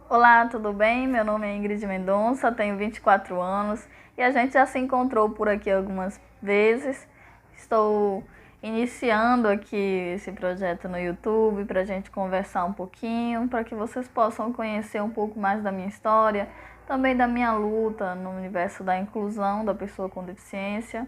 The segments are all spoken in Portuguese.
Olá, tudo bem? Meu nome é Ingrid Mendonça, tenho 24 anos e a gente já se encontrou por aqui algumas vezes. Estou iniciando aqui esse projeto no YouTube para a gente conversar um pouquinho, para que vocês possam conhecer um pouco mais da minha história, também da minha luta no universo da inclusão da pessoa com deficiência.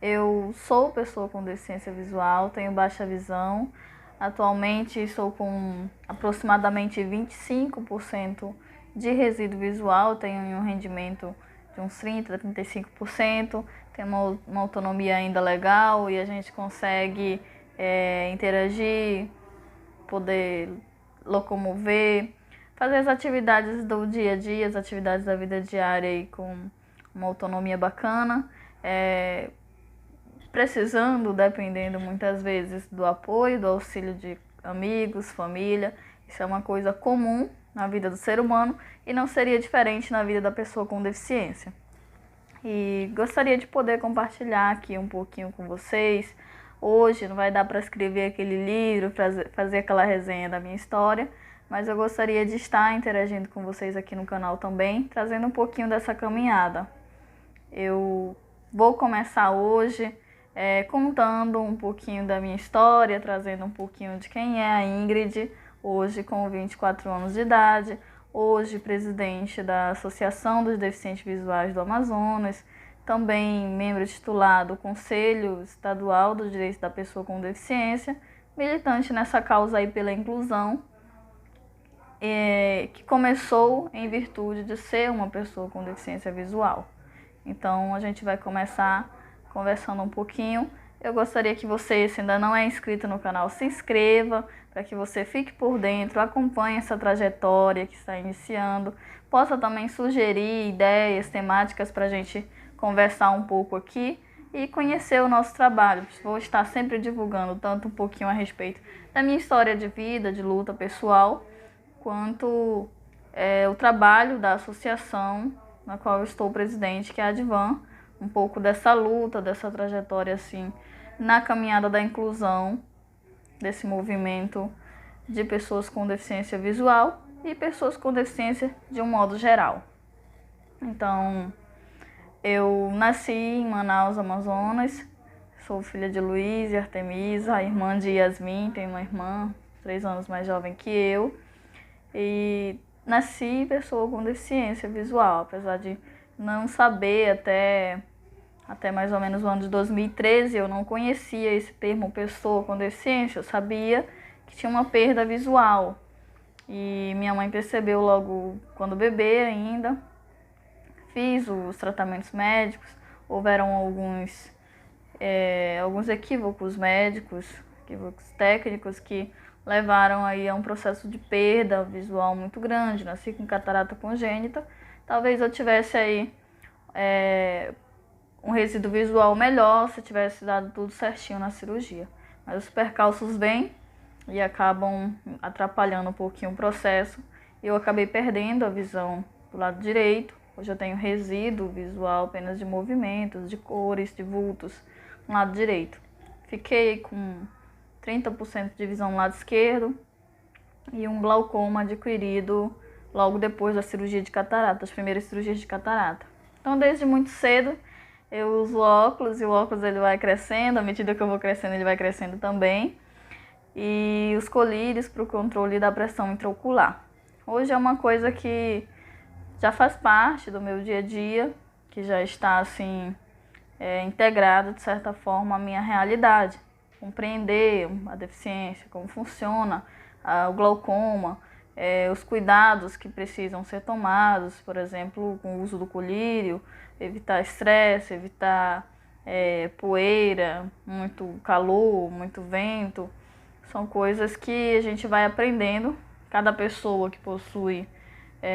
Eu sou pessoa com deficiência visual, tenho baixa visão. Atualmente estou com aproximadamente 25% de resíduo visual, tenho um rendimento de uns 30% a 35%, tenho uma autonomia ainda legal e a gente consegue interagir, poder locomover, fazer as atividades do dia a dia, as atividades da vida diária aí com uma autonomia bacana. Precisando, dependendo muitas vezes do apoio, do auxílio de amigos, família. Isso é uma coisa comum na vida do ser humano e não seria diferente na vida da pessoa com deficiência. E gostaria de poder compartilhar aqui um pouquinho com vocês. Hoje não vai dar para escrever aquele livro, fazer aquela resenha da minha história, mas eu gostaria de estar interagindo com vocês aqui no canal também, trazendo um pouquinho dessa caminhada. Eu vou começar hoje contando um pouquinho da minha história, trazendo um pouquinho de quem é a Ingrid, hoje com 24 anos de idade, hoje presidente da Associação dos Deficientes Visuais do Amazonas, também membro titular do Conselho Estadual dos Direitos da Pessoa com Deficiência, militante nessa causa aí pela inclusão, que começou em virtude de ser uma pessoa com deficiência visual. Então a gente vai começar conversando um pouquinho. Eu gostaria que você, se ainda não é inscrito no canal, se inscreva, para que você fique por dentro, acompanhe essa trajetória que está iniciando, possa também sugerir ideias, temáticas para a gente conversar um pouco aqui e conhecer o nosso trabalho. Vou estar sempre divulgando tanto um pouquinho a respeito da minha história de vida, de luta pessoal, quanto o trabalho da associação na qual eu estou presidente, que é a Advan, um pouco dessa luta, dessa trajetória assim, na caminhada da inclusão, desse movimento de pessoas com deficiência visual e pessoas com deficiência de um modo geral. Então, eu nasci em Manaus, Amazonas, sou filha de Luiz e Artemisa, a irmã de Yasmin, tenho uma irmã 3 anos mais jovem que eu, e nasci pessoa com deficiência visual, apesar de não saber até mais ou menos o ano de 2013, eu não conhecia esse termo pessoa com deficiência, eu sabia que tinha uma perda visual. E minha mãe percebeu logo quando bebê ainda, fiz os tratamentos médicos, houveram alguns equívocos médicos, equívocos técnicos que levaram aí a um processo de perda visual muito grande. Nasci com catarata congênita, talvez eu tivesse aí um resíduo visual melhor se tivesse dado tudo certinho na cirurgia. Mas os percalços vêm e acabam atrapalhando um pouquinho o processo. Eu acabei perdendo a visão do lado direito. Hoje eu tenho resíduo visual apenas de movimentos, de cores, de vultos no lado direito. Fiquei com 30% de visão no lado esquerdo e um glaucoma adquirido logo depois da cirurgia de catarata, as primeiras cirurgias de catarata. Então, desde muito cedo, eu uso óculos e o óculos ele vai crescendo, à medida que eu vou crescendo, ele vai crescendo também. E os colírios para o controle da pressão intraocular. Hoje é uma coisa que já faz parte do meu dia a dia, que já está assim integrado de certa forma à minha realidade. Compreender a deficiência, como funciona o glaucoma, os cuidados que precisam ser tomados, por exemplo, com o uso do colírio, evitar estresse, evitar poeira, muito calor, muito vento. São coisas que a gente vai aprendendo. Cada pessoa que possui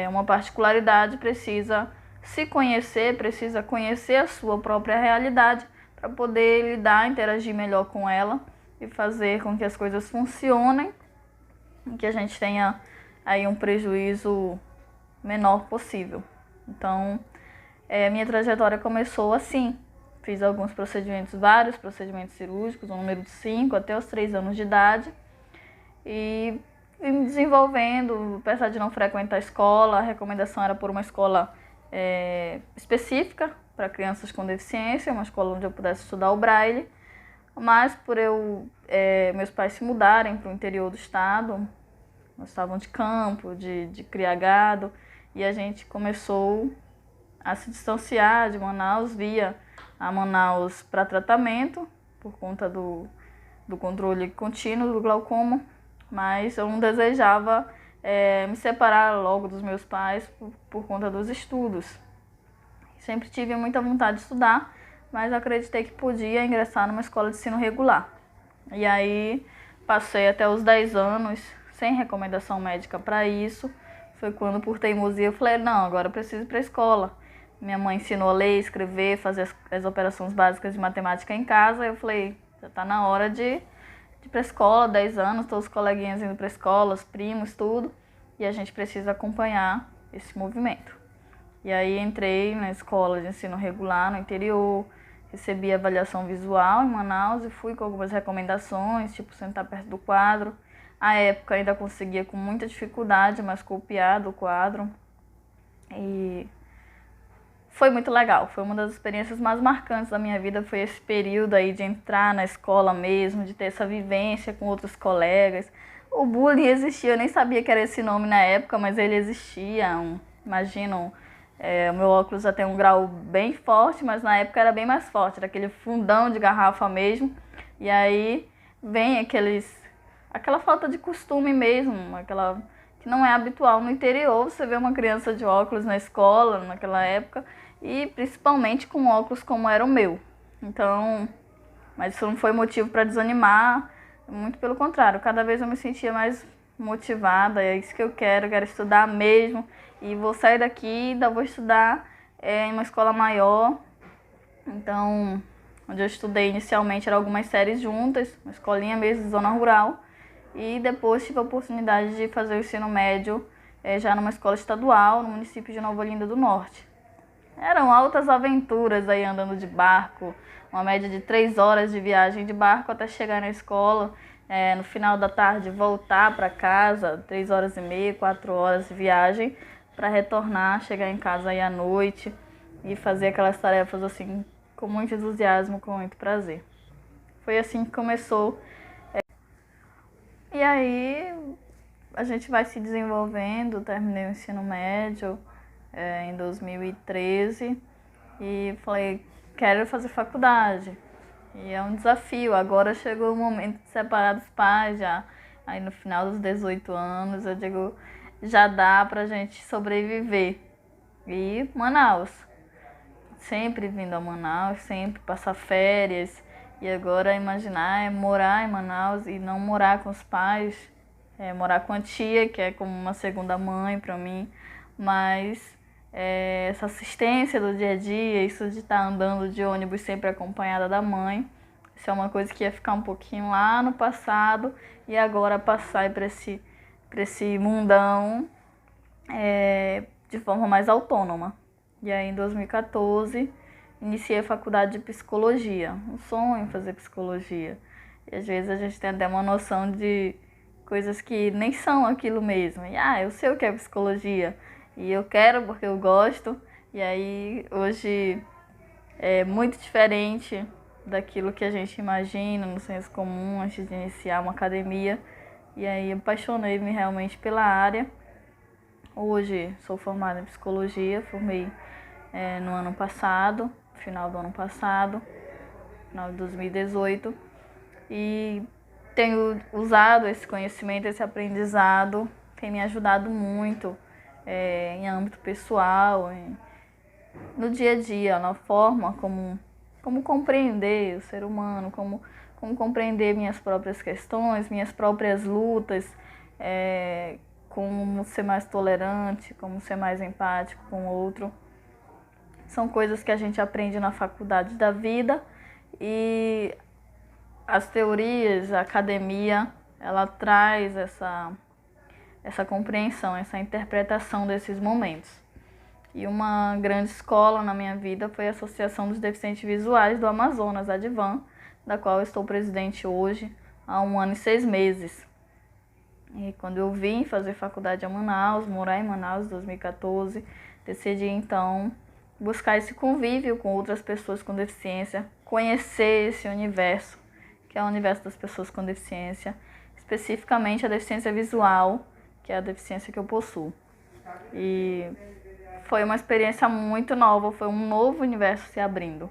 uma particularidade precisa se conhecer, precisa conhecer a sua própria realidade para poder lidar, interagir melhor com ela e fazer com que as coisas funcionem e que a gente tenha aí um prejuízo menor possível. Então, minha trajetória começou assim. Fiz alguns procedimentos, vários procedimentos cirúrgicos, o número de 5 até os 3 anos de idade. E vim me desenvolvendo, apesar de não frequentar a escola, a recomendação era por uma escola específica para crianças com deficiência, uma escola onde eu pudesse estudar o Braille, mas por meus pais se mudarem para o interior do estado, nós estávamos de campo, de criar gado, e a gente começou a se distanciar de Manaus, via a Manaus para tratamento, por conta do controle contínuo do glaucoma, mas eu não desejava me separar logo dos meus pais por conta dos estudos. Sempre tive muita vontade de estudar, mas acreditei que podia ingressar numa escola de ensino regular. E aí passei até os 10 anos sem recomendação médica para isso. Foi quando, por teimosia, eu falei, não, agora eu preciso ir para a escola. Minha mãe ensinou a ler, escrever, fazer as operações básicas de matemática em casa. Eu falei, já está na hora de ir para a escola, 10 anos, todos os coleguinhas indo para a escola, os primos, tudo. E a gente precisa acompanhar esse movimento. E aí entrei na escola de ensino regular no interior, recebi avaliação visual em Manaus e fui com algumas recomendações, tipo sentar perto do quadro. À época ainda conseguia com muita dificuldade, mas copiar do quadro. E foi muito legal, foi uma das experiências mais marcantes da minha vida, foi esse período aí de entrar na escola mesmo, de ter essa vivência com outros colegas. O bullying existia, eu nem sabia que era esse nome na época, mas ele existia. Imaginam, o meu óculos já tem um grau bem forte, mas na época era bem mais forte, era aquele fundão de garrafa mesmo. E aí vem aquela falta de costume mesmo, aquela que não é habitual no interior. Você vê uma criança de óculos na escola naquela época, e principalmente com óculos como era o meu. Então, mas isso não foi motivo para desanimar, muito pelo contrário, cada vez eu me sentia mais motivada, é isso que eu quero estudar mesmo, e vou sair daqui e ainda vou estudar em uma escola maior. Então, onde eu estudei inicialmente eram algumas séries juntas, uma escolinha mesmo de zona rural, e depois tive a oportunidade de fazer o ensino médio já numa escola estadual no município de Nova Olinda do Norte. Eram altas aventuras aí andando de barco, uma média de 3 horas de viagem de barco até chegar na escola. No final da tarde voltar para casa, 3 horas e meia, 4 horas de viagem, para retornar, chegar em casa aí à noite e fazer aquelas tarefas assim com muito entusiasmo, com muito prazer. Foi assim que começou. E aí a gente vai se desenvolvendo, terminei o ensino médio em 2013 e falei, quero fazer faculdade. E é um desafio, agora chegou o momento de separar dos pais já. Aí no final dos 18 anos eu digo, já dá pra gente sobreviver. E Manaus, sempre vindo a Manaus, sempre passar férias. E agora imaginar morar em Manaus e não morar com os pais, morar com a tia, que é como uma segunda mãe para mim, mas essa assistência do dia a dia, isso de estar andando de ônibus sempre acompanhada da mãe, isso é uma coisa que ia ficar um pouquinho lá no passado e agora passar para esse mundão de forma mais autônoma. E aí em 2014 iniciei a faculdade de psicologia, um sonho fazer psicologia. E às vezes a gente tem até uma noção de coisas que nem são aquilo mesmo. E eu sei o que é psicologia e eu quero porque eu gosto. E aí hoje é muito diferente daquilo que a gente imagina no senso comum antes de iniciar uma academia. E aí apaixonei-me realmente pela área. Hoje sou formada em psicologia, formei no ano passado, final do ano passado, final de 2018, e tenho usado esse conhecimento, esse aprendizado, tem me ajudado muito em âmbito pessoal, no dia a dia, na forma como compreender o ser humano, como compreender minhas próprias questões, minhas próprias lutas, como ser mais tolerante, como ser mais empático com o outro. São coisas que a gente aprende na faculdade da vida e as teorias, a academia, ela traz essa compreensão, essa interpretação desses momentos. E uma grande escola na minha vida foi a Associação dos Deficientes Visuais do Amazonas, a ADVAN, da qual eu estou presidente hoje há 1 ano e 6 meses. E quando eu vim fazer faculdade em Manaus, morar em Manaus em 2014, decidi então buscar esse convívio com outras pessoas com deficiência, conhecer esse universo, que é o universo das pessoas com deficiência, especificamente a deficiência visual, que é a deficiência que eu possuo. E foi uma experiência muito nova, foi um novo universo se abrindo.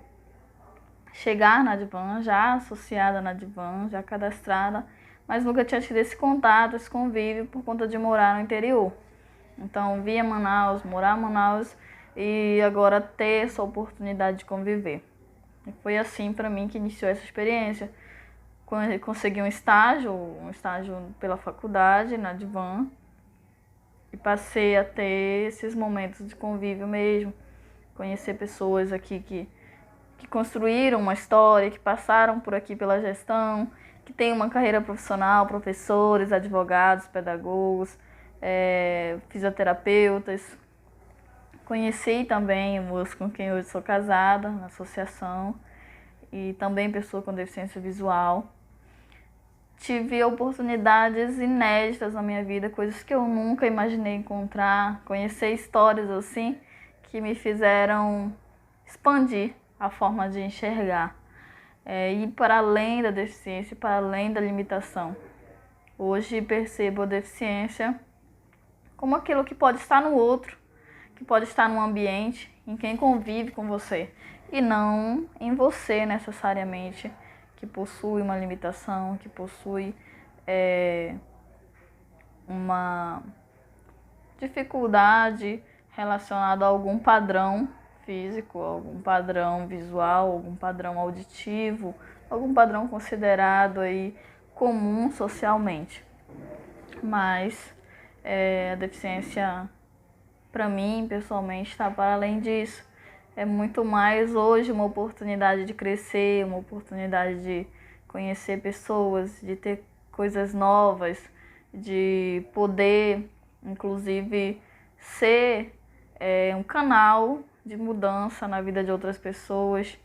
Chegar na Advan, já associada na Advan, já cadastrada, mas nunca tinha tido esse contato, esse convívio por conta de morar no interior. Então, via Manaus, morar em Manaus e agora ter essa oportunidade de conviver. E foi assim para mim que iniciou essa experiência. Consegui um estágio pela faculdade, na Advan, e passei a ter esses momentos de convívio mesmo, conhecer pessoas aqui que construíram uma história, que passaram por aqui pela gestão, que têm uma carreira profissional, professores, advogados, pedagogos, fisioterapeutas. Conheci também moço com quem hoje sou casada, na associação, e também pessoa com deficiência visual. Tive oportunidades inéditas na minha vida, coisas que eu nunca imaginei encontrar, conhecer histórias assim que me fizeram expandir a forma de enxergar, ir para além da deficiência, para além da limitação. Hoje percebo a deficiência como aquilo que pode estar no outro, que pode estar no ambiente, em quem convive com você, e não em você necessariamente, que possui uma limitação, que possui uma dificuldade relacionada a algum padrão físico, algum padrão visual, algum padrão auditivo, algum padrão considerado aí comum socialmente. Mas a deficiência, para mim, pessoalmente, está para além disso. É muito mais hoje uma oportunidade de crescer, uma oportunidade de conhecer pessoas, de ter coisas novas, de poder, inclusive, ser um canal de mudança na vida de outras pessoas.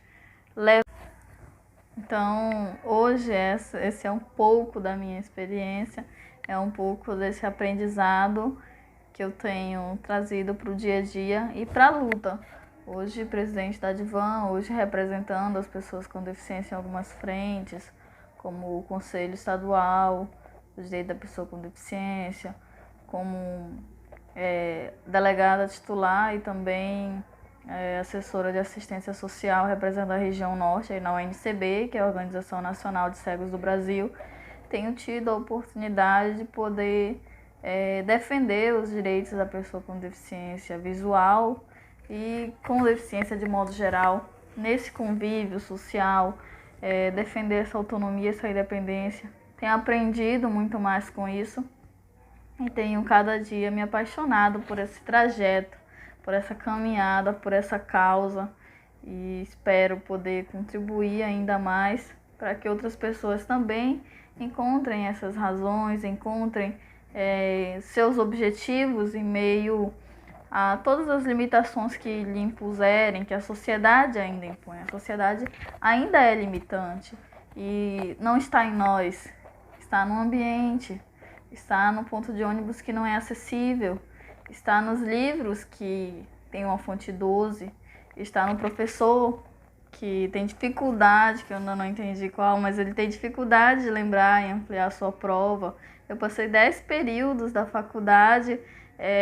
Então, hoje esse é um pouco da minha experiência, é um pouco desse aprendizado que eu tenho trazido para o dia a dia e para a luta. Hoje, presidente da Advan, hoje representando as pessoas com deficiência em algumas frentes, como o Conselho Estadual do Direito da Pessoa com Deficiência, como delegada titular e também assessora de assistência social representando a região norte, aí na UNCB, que é a Organização Nacional de Cegos do Brasil. Tenho tido a oportunidade de poder defender os direitos da pessoa com deficiência visual e com deficiência de modo geral, nesse convívio social, defender essa autonomia, essa independência. Tenho aprendido muito mais com isso e tenho cada dia me apaixonado por esse trajeto, por essa caminhada, por essa causa, e espero poder contribuir ainda mais para que outras pessoas também encontrem essas razões, encontrem seus objetivos em meio a todas as limitações que lhe impuserem, que a sociedade ainda impõe. A sociedade ainda é limitante e não está em nós, está no ambiente, está no ponto de ônibus que não é acessível, está nos livros que tem uma fonte 12, está no professor que tem dificuldade, que eu ainda não entendi qual, mas ele tem dificuldade de lembrar e ampliar a sua prova. Eu passei 10 períodos da faculdade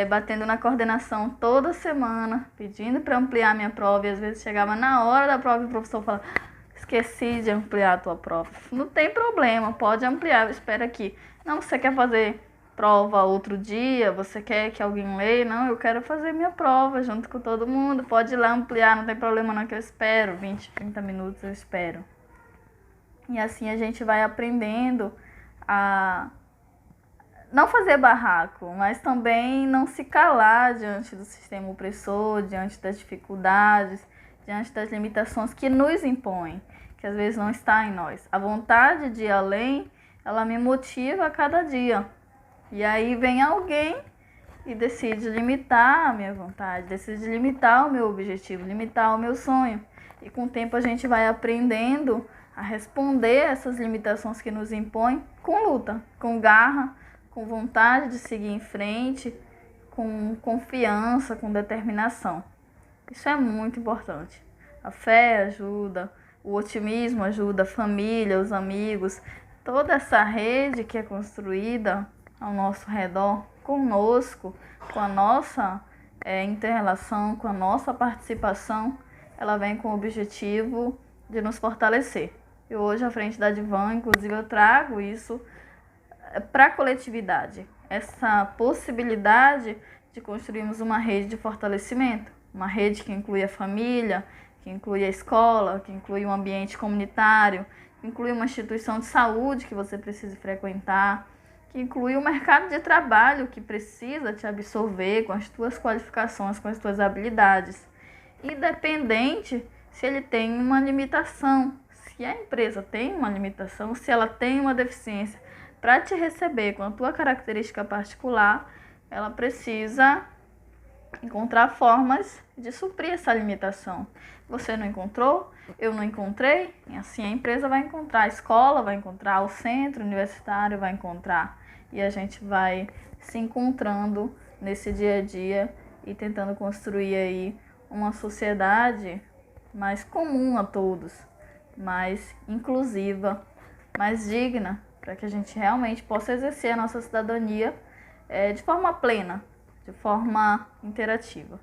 batendo na coordenação toda semana, pedindo para ampliar minha prova, e às vezes chegava na hora da prova e o professor falava: esqueci de ampliar a tua prova. Não tem problema, pode ampliar, espera aqui. Não, você quer fazer prova outro dia, você quer que alguém leia? Não, eu quero fazer minha prova junto com todo mundo, pode ir lá ampliar, não tem problema não, que eu espero, 20, 30 minutos eu espero. E assim a gente vai aprendendo a não fazer barraco, mas também não se calar diante do sistema opressor, diante das dificuldades, diante das limitações que nos impõem, que às vezes não está em nós. A vontade de ir além, ela me motiva a cada dia. E aí vem alguém e decide limitar a minha vontade, decide limitar o meu objetivo, limitar o meu sonho. E com o tempo a gente vai aprendendo a responder essas limitações que nos impõem com luta, com garra, com vontade de seguir em frente, com confiança, com determinação. Isso é muito importante. A fé ajuda, o otimismo ajuda a família, os amigos, toda essa rede que é construída ao nosso redor, conosco, com a nossa inter-relação, com a nossa participação, ela vem com o objetivo de nos fortalecer. E hoje, à frente da Advan, inclusive, eu trago isso para a coletividade, essa possibilidade de construirmos uma rede de fortalecimento, uma rede que inclui a família, que inclui a escola, que inclui um ambiente comunitário, que inclui uma instituição de saúde que você precisa frequentar, que inclui o mercado de trabalho que precisa te absorver com as tuas qualificações, com as tuas habilidades, independente se ele tem uma limitação, se a empresa tem uma limitação, se ela tem uma deficiência. Para te receber com a tua característica particular, ela precisa encontrar formas de suprir essa limitação. Você não encontrou, eu não encontrei, e assim a empresa vai encontrar, a escola vai encontrar, o centro universitário vai encontrar, e a gente vai se encontrando nesse dia a dia e tentando construir aí uma sociedade mais comum a todos, mais inclusiva, mais digna, para que a gente realmente possa exercer a nossa cidadania de forma plena, de forma interativa.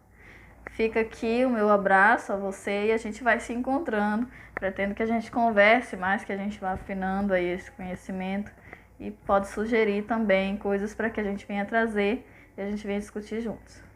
Fica aqui o meu abraço a você e a gente vai se encontrando. Pretendo que a gente converse mais, que a gente vá afinando aí esse conhecimento e pode sugerir também coisas para que a gente venha trazer e a gente venha discutir juntos.